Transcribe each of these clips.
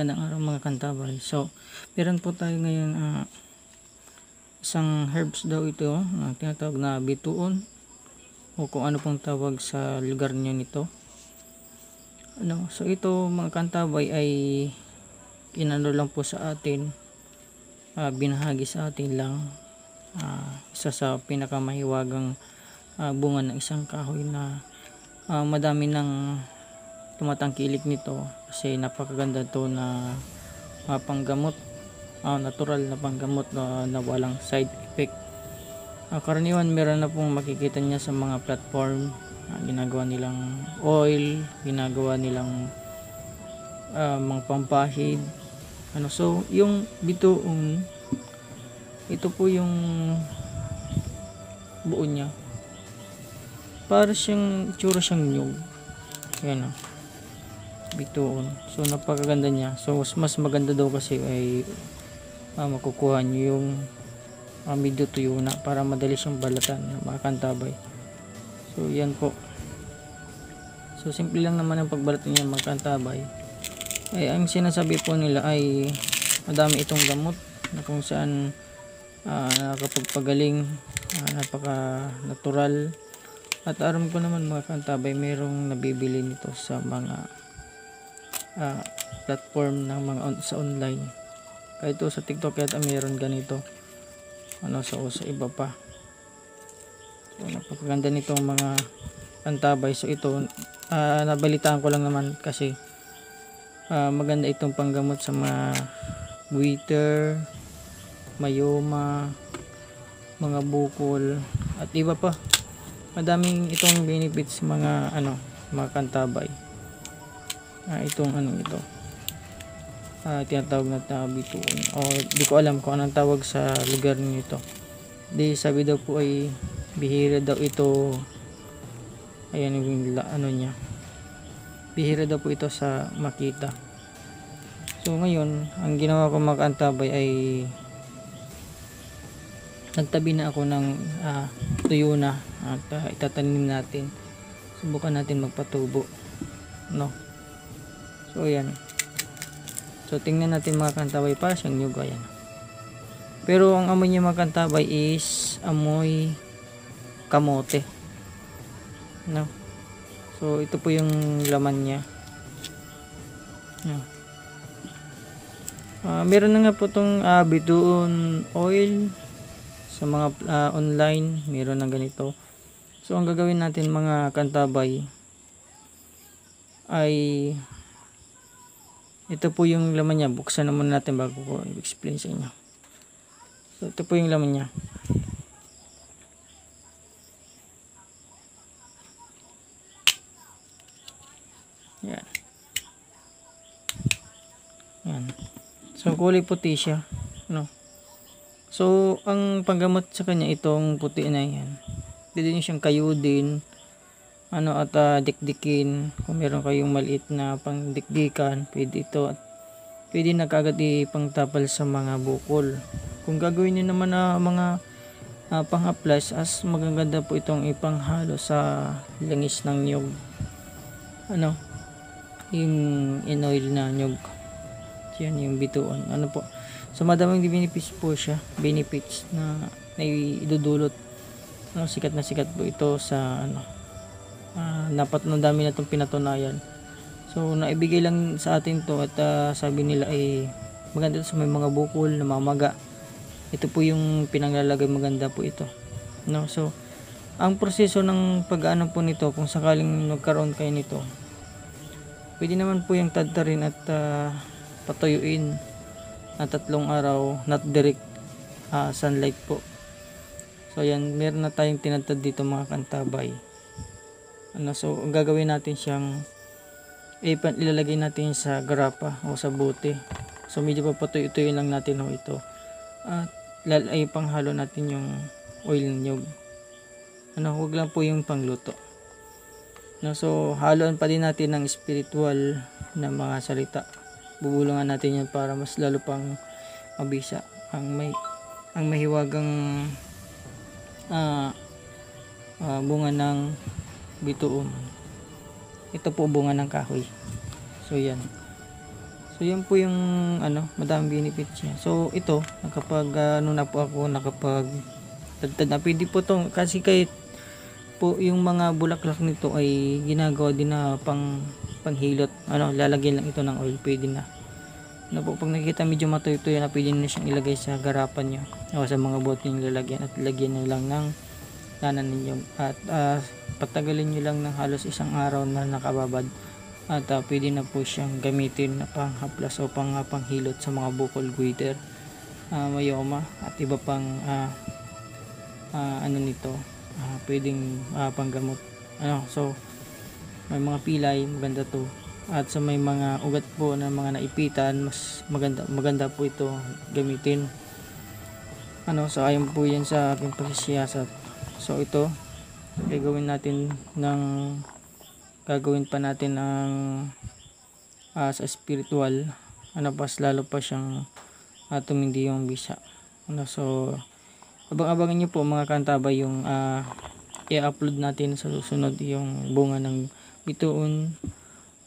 Magandang araw mga kantabay. So, meron po tayo ngayon isang herbs daw ito na tinatawag na bituon o kung ano pong tawag sa lugar niyo nito. So ito mga kantabay ay inano lang po sa atin, binahagi sa atin lang, isa sa pinakamahiwagang bunga ng isang kahoy na madami ng tumatangkilik nito kasi napakaganda to na panggamot, natural na panggamot na walang side effect. Karaniwan meron na pong makikita niya sa mga platform, ginagawa nilang oil, ginagawa nilang mga pampahid. So yung bituon, ito po yung buo niya, para siyang itsura siyang nyug. Yan bituon. So napakaganda niya. So mas maganda daw kasi ay makukuha niyo yung medyo tuyo na para madali siyang balatan ng mga kantabay. So yan po. So simple lang naman ang pagbalat niya mga kantabay. Ang sinasabi po nila ay madami itong gamot na kung saan nakakapagpagaling, napaka natural. At aram ko naman mga kantabay, mayroong nabibili nito sa mga platform ng mga sa online. Kahit ito sa TikTok yata mayroon ganito. So sa iba pa. So napakaganda nitong mga kantabay. So ito nabalitaan ko lang naman kasi maganda itong panggamot sa mga goiter, mayoma, mga bukol at iba pa. Madaming itong benefits mga mga kantabay. Itong ito tinatawag na bituon, o di ko alam kung anong tawag sa lugar nito. Sabi daw po ay bihira daw ito, ayan yung niya, bihira daw po ito sa makita. So ngayon ang ginawa ko mga kantabay ay nagtabi na ako ng tuyo na at itatanim natin, subukan natin magpatubo, so ayan. So tingnan natin mga kantabay, para siyang nyug, ayan. Pero ang amoy niya mga kantabay is amoy kamote, so ito po yung laman niya. Meron na nga po itong bituon oil sa mga online, meron na ganito. So ang gagawin natin mga kantabay ay ito po yung laman niya. Buksan na muna natin bago ko i-explain sa inyo. So ito po yung laman niya. Yan. So kulay puti siya, So ang panggamot sa kanya itong puti na yan. Pwede niyo siyang kayudin, at dikdikin. Kung meron kayong maliit na pangdikdikan, pwede ito, at pwede na kaagad ipangtapal sa mga bukol. Kung gagawin niyo naman na mga pang-haplas, magaganda po itong ipanghalo sa langis ng nyug, yung in-oil na nyug. Yan yung bituon, po. So madaming benefits po siya, benefits na idudulot. Sikat na sikat po ito sa dapat na dami na itong pinatunayan. So naibigay lang sa atin to, at sabi nila ay maganda sa may mga bukol na mamaga. Ito po yung pinanglalagay, maganda po ito, So ang proseso ng pag-ano po nito, kung sakaling nagkaroon kayo nito, pwede naman po yung tadtarin at patuyuin na 3 araw, not direct sunlight po. So yan, meron na tayong tinatad dito mga kantabay. So ang gagawin natin siyang ilalagay natin sa garapa o sa bote. So medyo papatuyo-tuyo lang natin ito. At panghalo natin yung oil nyug. Huwag lang po yung pangluto. So haloan pa din natin ng spiritual na mga salita. Bubulungan natin yan para mas lalo pang mabisa ang mahiwagang bunga ng bituon. Ito po bunga ng kahoy. So yan. So yun po yung madaming benefits niya. So ito, nakapag na po ako, nakapag tagtad na, pwede po to kasi kahit po yung mga bulaklak nito ay ginagawa din na panghilot. Lalagyan lang ito ng oil, pwede na. Po, pag nakikita medyo matuyo-tuyo na, pwede na siyang ilagay sa garapan nyo o sa mga bote yung lalagyan, at lagyan nyo lang ng lanan ninyo at patagalin nyo lang ng halos isang araw na nakababad, at pwede na po siyang gamitin na panghaplas o panghilot sa mga bukol goiter, mayoma at iba pang nito, pwedeng panggamot. So may mga pilay, maganda to, at sa may mga ugat po na mga naipitan, mas maganda po ito gamitin. So ayon po yan sa aking pagsisiyasat. So ito gagawin pa natin ng sa spiritual, pas lalo pa siyang tumindi yung bisa. So abang-abangan nyo po mga kantabay yung i-upload natin sa susunod, yung bunga ng bituon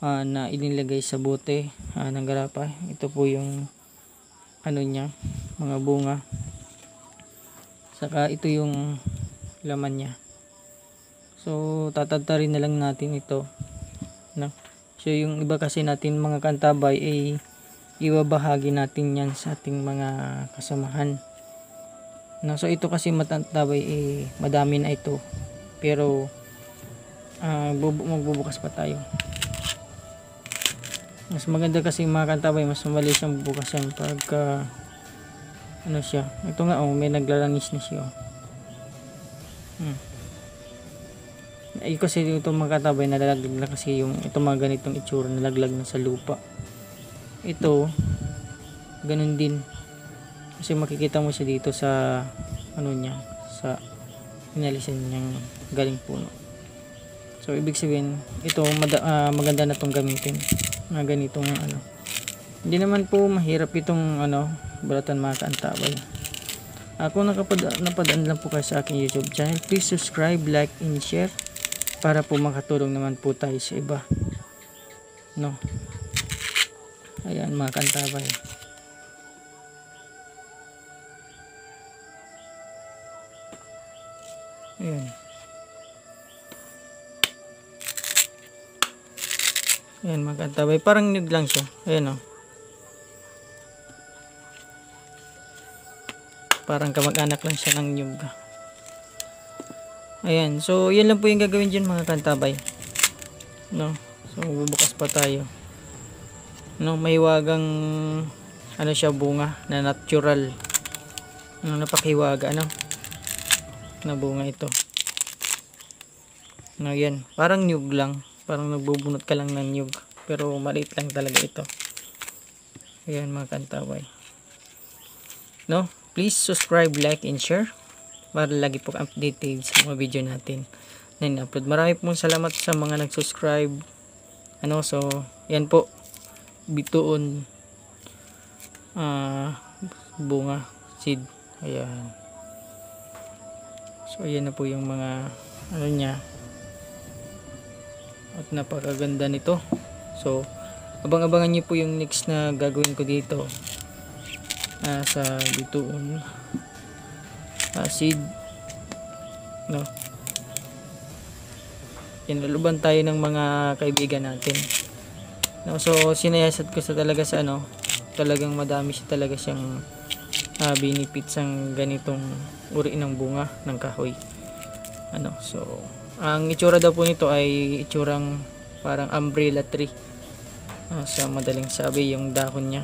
na inilagay sa bote ng garapa. Ito po yung niya, mga bunga, saka ito yung laman niya. So tatadtarin na lang natin ito, so yung iba kasi natin mga kantabay ay ibabahagi natin yan sa ating mga kasamahan. So ito kasi matantabay madami na ito, pero magbubukas pa tayo. Mas maganda kasi mga kantabay, mas mali siyang bubukas yan pagka siya. Ito nga may naglalanis na siya. Kasi ito mga kantabay, nalalaglag na kasi yung ito mga ganitong itsura, nalaglag na sa lupa. Ito ganun din, kasi makikita mo siya dito sa niya, sa inalisan niyang galing puno. So ibig sabihin ito maganda na tong gamitin na ganitong Hindi naman po mahirap itong balatan mga kantabay. Kung napadaan lang po kayo sa aking YouTube channel, please subscribe, like, and share para po makatulong naman po tayo sa iba. Ayan mga kantabay. Ayan mga kantabay, parang nyug lang siya. Ayan parang kamag-anak lang siya ng nyug. Ayan, so yan lang po yung gagawin dyan mga kantabay. So bubukas pa tayo. May wagang siya, bunga na natural, napakiwaga na bunga ito. Yan, parang nyug lang, parang nagbubunot ka lang ng nyug, pero maliit lang talaga ito. Ayan mga kantabay. Please subscribe, like, and share para lagi po updated sa mga video natin na in-upload. Marami pong salamat sa mga nag-subscribe. So yan po, bituon bunga seed. Ayan. So ayan na po yung mga niya, at napakaganda nito. So abang-abangan niyo po yung next na gagawin ko dito sa bituon seed. Inaluban tayo ng mga kaibigan natin. So sinayasat ko talaga sa talagang madami siya talaga siyang benefits ang ganitong uri ng bunga ng kahoy. So ang itsura daw po nito ay itsurang parang umbrella tree, sa madaling sabi, yung dahon niya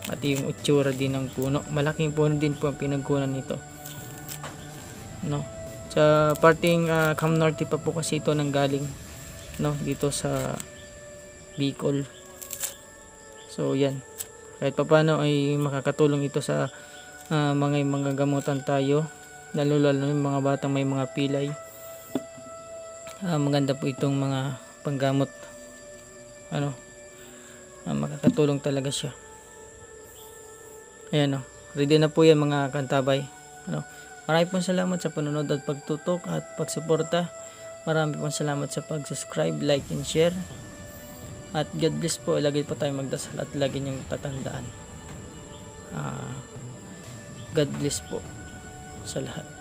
at yung itsura din ng puno. Malaking puno din po ang pinagkunan nito. Sa parting Cam Norte pa po kasi ito nanggaling, dito sa Bicol. So yan, kahit papano ay makakatulong ito sa mga gamutan tayo, lalo yung mga batang may mga pilay. Maganda po itong mga panggamot. Makakatulong talaga siya. Ayan ready na po yan mga kantabay. Marami pong salamat sa panonood at pagtutok at pagsuporta. Marami pong salamat sa pag-subscribe, like, and share. At God bless po, lagi po tayo magdasal at lagi niyong tatandaan. God bless po sa lahat.